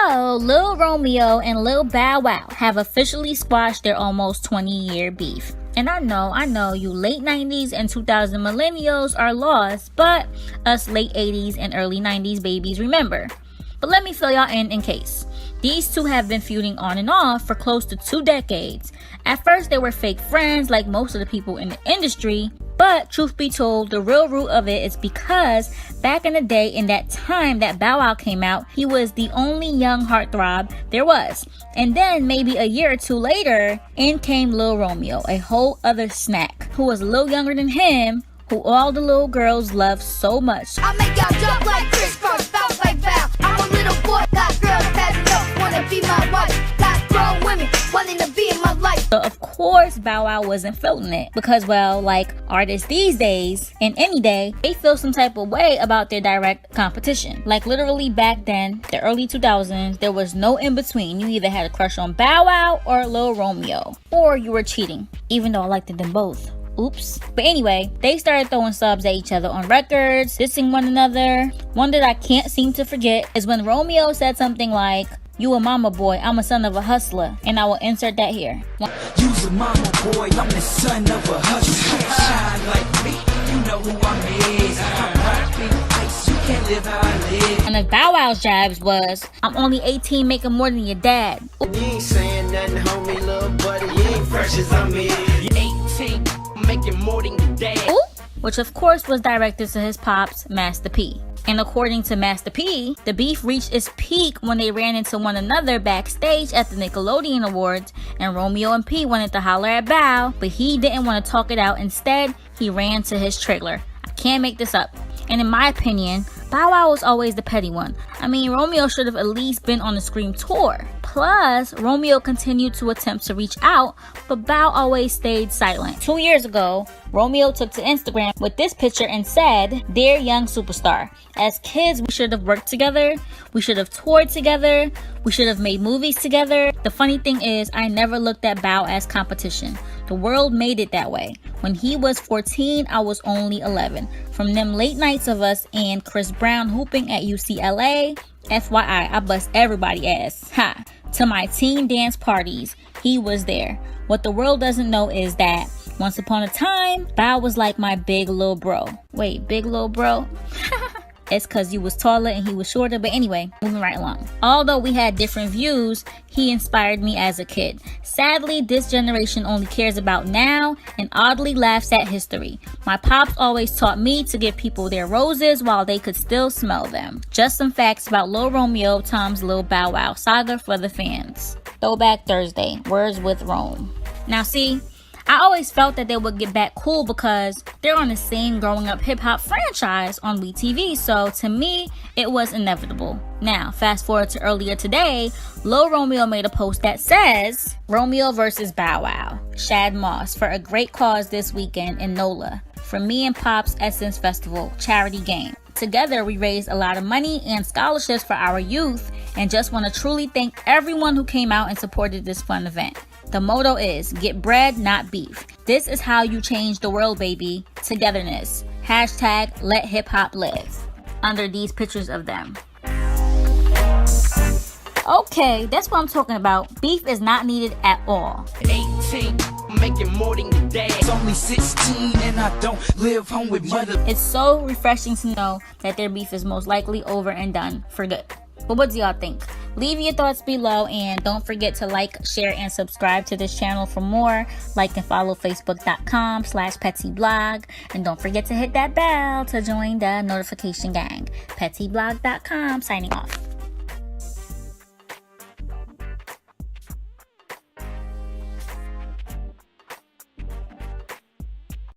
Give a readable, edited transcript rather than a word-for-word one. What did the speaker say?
So, Lil Romeo and Lil Bow Wow have officially squashed their almost 20-year beef. And I know, you late 90s and 2000 millennials are lost, but us late 80s and early 90s babies remember. But let me fill y'all in case. These two have been feuding on and off for close to 2 decades. At first, they were fake friends like most of the people in the industry, but truth be told, the real root of it is because back in the day, in that time that Bow Wow came out, he was the only young heartthrob there was. And then maybe a year or 2 later, in came Lil Romeo, a whole other snack, who was a little younger than him, who all the little girls love so much. I make y'all jump like crisscross, bounce like Bow. I'm a little boy, got girls passing up, wanna be my wife. Got grown women wanting to be in my life. So of course Bow Wow wasn't feeling it because, well, like artists these days and any day, they feel some type of way about their direct competition. Like literally back then, the early 2000s, there was no in between. You either had a crush on Bow Wow or Lil Romeo, or you were cheating, even though I liked them both. Oops. But anyway, they started throwing subs at each other on records, dissing one another. One that I can't seem to forget is when Romeo said something like, "You a mama boy, I'm a son of a hustler," and I will insert that here. You's a mama boy, I'm the son of a hustler. Shine like me, you know who I'm is. I'm rapping ice, you can't live how I live. And if Bow Wow's jabs was, "I'm only 18 making more than your dad." You ain't saying nothing, homie, little buddy. You ain't fresh as I'm here. You 18, making more than your dad. Ooh, which of course was directed to his pops, Master P. And according to Master P, the beef reached its peak when they ran into one another backstage at the Nickelodeon Awards, and Romeo and P wanted to holler at Bow, but he didn't want to talk it out. Instead, he ran to his trailer. I can't make this up. And in my opinion, Bow Wow was always the petty one. I mean, Romeo should have at least been on the Scream tour. Plus, Romeo continued to attempt to reach out, but Bow always stayed silent. 2 years ago, Romeo took to Instagram with this picture and said, "Dear young superstar, as kids we should have worked together, we should have toured together, we should have made movies together. The funny thing is, I never looked at Bow as competition. The world made it that way. When he was 14, I was only 11. From them late nights of us and Chris Brown hooping at UCLA, FYI, I bust everybody ass. Ha! To my teen dance parties, he was there. What the world doesn't know is that once upon a time, Bow was like my big little bro." Wait, big little bro? It's cause you was taller and he was shorter, but anyway, moving right along. Although we had different views, he inspired me as a kid. Sadly, this generation only cares about now and oddly laughs at history. My pops always taught me to give people their roses while they could still smell them. Just some facts about Lil Romeo times Lil Bow Wow saga for the fans. Throwback Thursday, words with Rome. Now see, I always felt that they would get back cool because they're on the same growing up hip hop franchise on WeTV, so to me, it was inevitable. Now, fast forward to earlier today, Lil Romeo made a post that says, "Romeo versus Bow Wow, Shad Moss for a great cause this weekend in NOLA for me and Pop's Essence Festival charity game. Together, we raised a lot of money and scholarships for our youth and just want to truly thank everyone who came out and supported this fun event. The motto is, get bread, not beef. This is how you change the world, baby. Togetherness. Hashtag let hip hop live." Under these pictures of them. Okay, that's what I'm talking about. Beef is not needed at all. 18, making more than your dad. It's only 16 and I don't live home with mother. It's so refreshing to know that their beef is most likely over and done for good. But what do y'all think? Leave your thoughts below and don't forget to like, share, and subscribe to this channel for more. Like and follow facebook.com/pettyblog. And don't forget to hit that bell to join the notification gang. pettyblog.com signing off.